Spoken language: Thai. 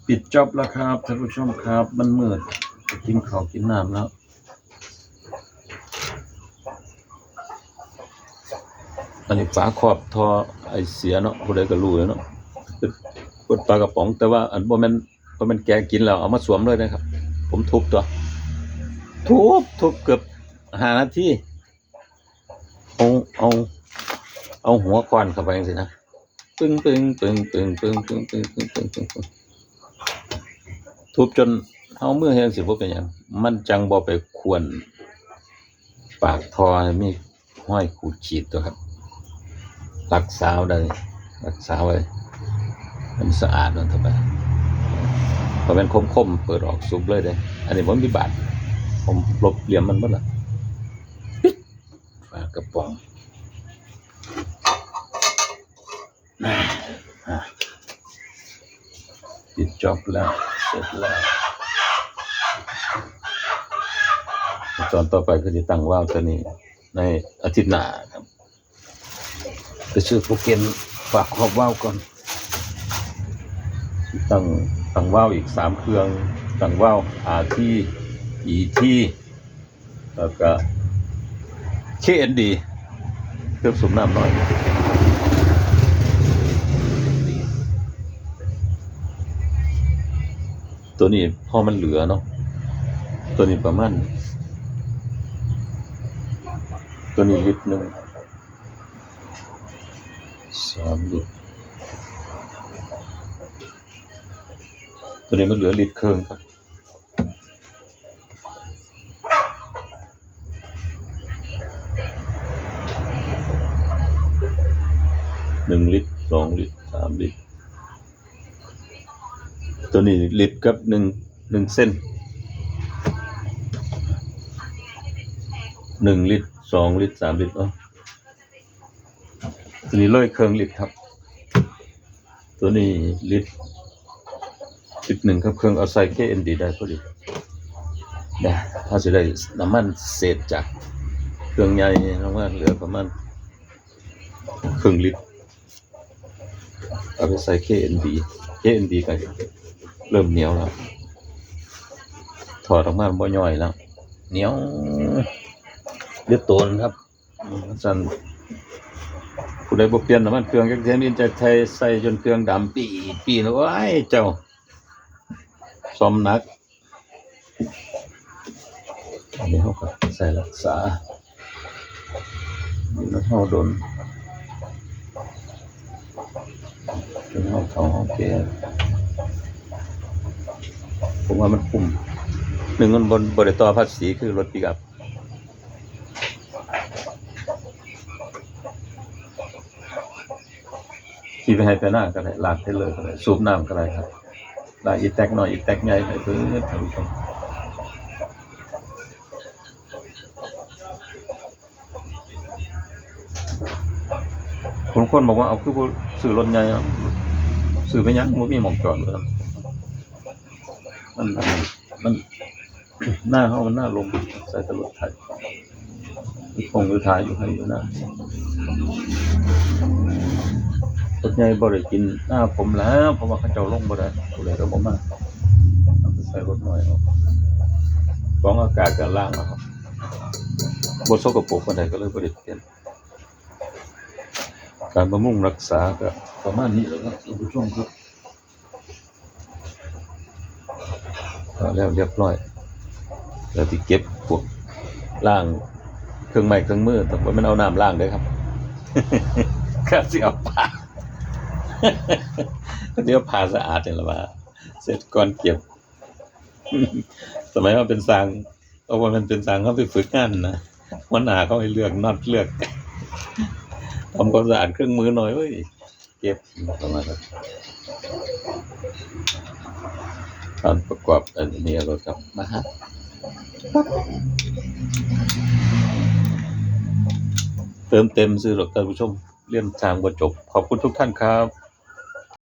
ปิดจ็อบแล้วครับท่านผู้ชมครับมันมืดกินข้าวกินน้ำแล้วอันนี้ฝาครอบท่อไอเสียเนาะผู้ใดก็รู้เนาะกดปลากระป๋องแต่ว่าอันบ่แม่นแกกินแล้วเอามาสวมเลยนะครับผมทุบตัวทุบเกือบ5 นาทีเอาหัวควันเข้าไปจังซี่นะปึ้งทุบจนเอามือแห้งสิบ่เป็นหยังมันจังบ่ไปควนปากท่อมีห้อยขูดขีดตัวครับรักษาไว้มันสะอาดมันเข้าไปพอเป็นคมๆเปิดออกสุกเลยเด้อันนี้บ่มีบาดผมลบเหลี่ยมมันเบิดล่ะฝากระป๋องปิดจ็อบแล้วเสร็จแล้วตอนต่อไปก็จะตั้งว่าวตัวนี้ในอาทิตย์หน้าครับไปซื้อโปรแกรมฝากครอบว่าวก่อนตั้งว่าวอีก3 เครื่องตั้งว่าว RT ET แล้วก็ KND เครื่องสูบน้ำน้อยตัวนี้พอมันเหลือเนาะตัวนี้ประมาณตัวนี้ลิตรหนึ่ง3 ลิตรตัวนี้มันเหลือลิตรครึ่งครับ1 ลิตร2 ลิตร3 ลิตรตัวนี้ลิตรกับ1 เส้น1 ลิตร2 ลิตร3 ลิตรตัวนี้เลยเครื่องลิตรครับตัวนี้ลิตร1ครับเครื่องเอาใส่ KND ได้พอดีเนี่ยถ้าจะได้น้ำมันเศษจากเครื่องใหญ่น้ำมันเหลือประมาณครึ่งลิตรเอาไปใส่ KND กันเริ่มเหนียวแล้วถอดออกมาบ่ย่อยแล้วเหนียวเลือดโตนครับสั่นผู้ใดบ่เปลี่ยนน้ำมันเครื่องจักเทื่อนี้จะใส่จนเครื่องดำปีนะโอ้ยเจ้าซ่อมหนักอันนี้เฮาก็ใส่รักษานี่เฮาโดนจนเฮาเข้าห้องแก้ผมว่ามันคุ้มมันบ่ได้ต่อภาษีคือรถปิกอัพขี่ไปให้ไปหน้าก็ได้ลากเทเลอร์ก็ได้สูบน้ำก็ได้ครับลากอีแตกน้อยอีแตกใหญ่ไปเพิ่นท่านผู้ชมคนบอกว่าเอาคือบ่ซื้อรถใหญ่ซื้อไปยังบ่มีหม้องจอดเลยมันหน้าเขามันหน้าลงใส่ตลอดไทยคงอยู่ท้ายอยู่ให้อยู่นะรถใหญ่บ่ได้กินหน้าผมแล้วเพราะว่าเขาเจ้าลงบ่ได้ก็เลยบ่มาต้องใส่รถน้อยกรองอากาศกันล่างนะครับบ่สกปรกปานใดก็เลยบ่ได้เปลี่ยนการบำรุงรักษาก็ประมาณนี้แหละครับท่านผู้ชมครับแล้วเรียบร้อยแล้วที่เก็บพวกล้างเครื่องไม้เครื่องมือแต่ว่ามันเอาน้ำล้างเด้อครับก็สิเอาผ้าเดี๋ยวผ้าสะอาดนี่ล่ะว่าเสร็จก่อนเก็บสมัยว่าเป็นสร้างเอาว่ามันเป็นสร้างเขาไปฝึกงานนะหัวหน้าเขาให้เลือกน็อตเลือกทำความสะอาดเครื่องมือหน่อยเว้ยเก็บประมาณนั้นการประกอบอันนี้รถครับมาฮะเติมเต็มซื้อรถท่านผู้ชมเรียนทางบ่จบขอบคุณทุกท่านครับ